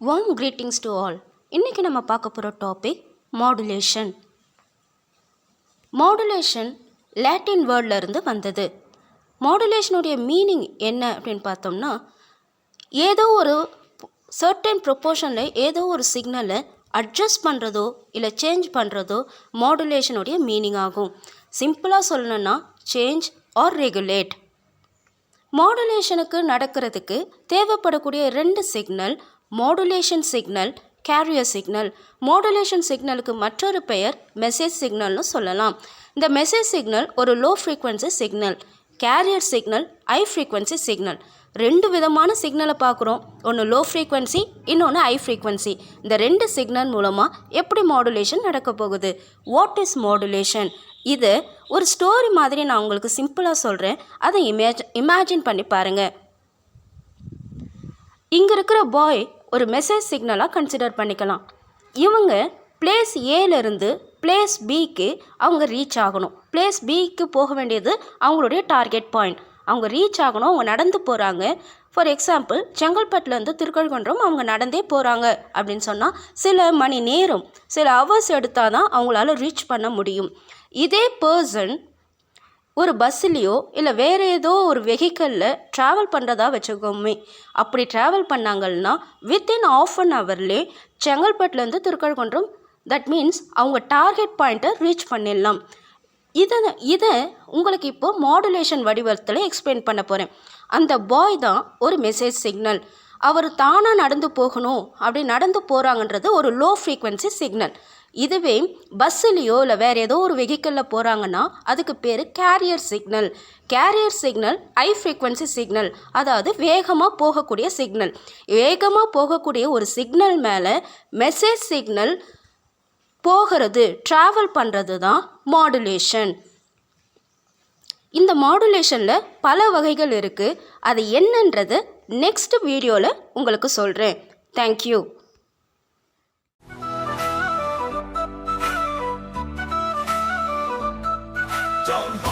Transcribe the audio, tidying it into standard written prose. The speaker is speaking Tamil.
Warm greetings to all. இன்றைக்கி நம்ம பார்க்க போகிற டாபிக் மாடுலேஷன். மாடுலேஷன் லாட்டின் வேர்டில் இருந்து வந்தது. மாடுலேஷனுடைய மீனிங் என்ன அப்படின்னு பார்த்தோம்னா, ஏதோ ஒரு சர்டன் ப்ரொப்போர்ஷனில் ஏதோ ஒரு சிக்னலை அட்ஜஸ்ட் பண்ணுறதோ இல்லை சேஞ்ச் பண்ணுறதோ மாடுலேஷனுடைய மீனிங் ஆகும். சிம்பிளாக சொல்லணுன்னா சேஞ்ச் ஆர் ரெகுலேட். மாடுலேஷனுக்கு நடக்கிறதுக்கு தேவைப்படக்கூடிய 2 signal modulation signal, carrier signal. Modulation சிக்னலுக்கு மற்றொரு பெயர் மெசேஜ் சிக்னல்னு சொல்லலாம். இந்த மெசேஜ் சிக்னல் ஒரு low frequency signal, carrier signal high frequency signal. 2 விதமான சிக்னலை பார்க்குறோம். ஒன்று லோ ஃப்ரீக்வன்சி, இன்னொன்று ஹை ஃப்ரீக்வன்சி. இந்த 2 சிக்னல் மூலமாக எப்படி மாடுலேஷன் நடக்க போகுது? What is modulation? இது ஒரு ஸ்டோரி மாதிரி நான் உங்களுக்கு சிம்பிளாக சொல்கிறேன். அதை இமேஜின் பண்ணி பாருங்கள். இங்கே இருக்கிற பாய் ஒரு மெசேஜ் சிக்னலாக கன்சிடர் பண்ணிக்கலாம். இவங்க பிளேஸ் ஏலேருந்து பிளேஸ் பிக்கு அவங்க ரீச் ஆகணும். பிளேஸ் பிக்கு போக வேண்டியது அவங்களுடைய டார்கெட் பாயிண்ட். அவங்க ரீச் ஆகணும். அவங்க நடந்து போகிறாங்க. ஃபார் எக்ஸாம்பிள், செங்கல்பட்டுலேருந்து திருக்கழுக்குன்றம் அவங்க நடந்தே போகிறாங்க அப்படின்னு சொன்னால் சில மணி நேரம், சில ஹவர்ஸ் எடுத்தால் தான் அவங்களால ரீச் பண்ண முடியும். இதே பர்சன் ஒரு பஸ்ஸுலேயோ இல்லை வேறு ஏதோ ஒரு வெஹிக்கிளில் ட்ராவல் பண்ணுறதா வச்சுக்கோமே. அப்படி ட்ராவல் பண்ணாங்கன்னா வித்தின் ஆஃப் அன் ஹவர்லே செங்கல்பட்டுலேருந்து திருக்கழுக்குன்றம், தட் மீன்ஸ் அவங்க டார்கெட் பாயிண்ட்டை ரீச் பண்ணிடலாம். இதை உங்களுக்கு இப்போ மாடுலேஷன் வடிவத்தில் எக்ஸ்பிளைன் பண்ண போகிறேன். அந்த பாய் தான் ஒரு மெசேஜ் சிக்னல். அவர் தானாக நடந்து போகணும் அப்படி நடந்து போகிறாங்கன்றது ஒரு லோ ஃப்ரீக்வன்சி சிக்னல். இதுவே பஸ்ஸுலேயோ இல்லை வேறு ஏதோ ஒரு வெஹிக்கிளில் போகிறாங்கன்னா அதுக்கு பேர் carrier signal. Carrier signal high frequency signal, அதாவது வேகமாக போகக்கூடிய சிக்னல். வேகமாக போகக்கூடிய ஒரு சிக்னல் மேலே மெசேஜ் சிக்னல் போகிறது, ட்ராவல் பண்ணுறது தான் மாடுலேஷன். இந்த மாடுலேஷனில் பல வகைகள் இருக்குது. அது என்னன்றது நெக்ஸ்ட் வீடியோவில் உங்களுக்கு சொல்கிறேன். தேங்க்யூ. Don't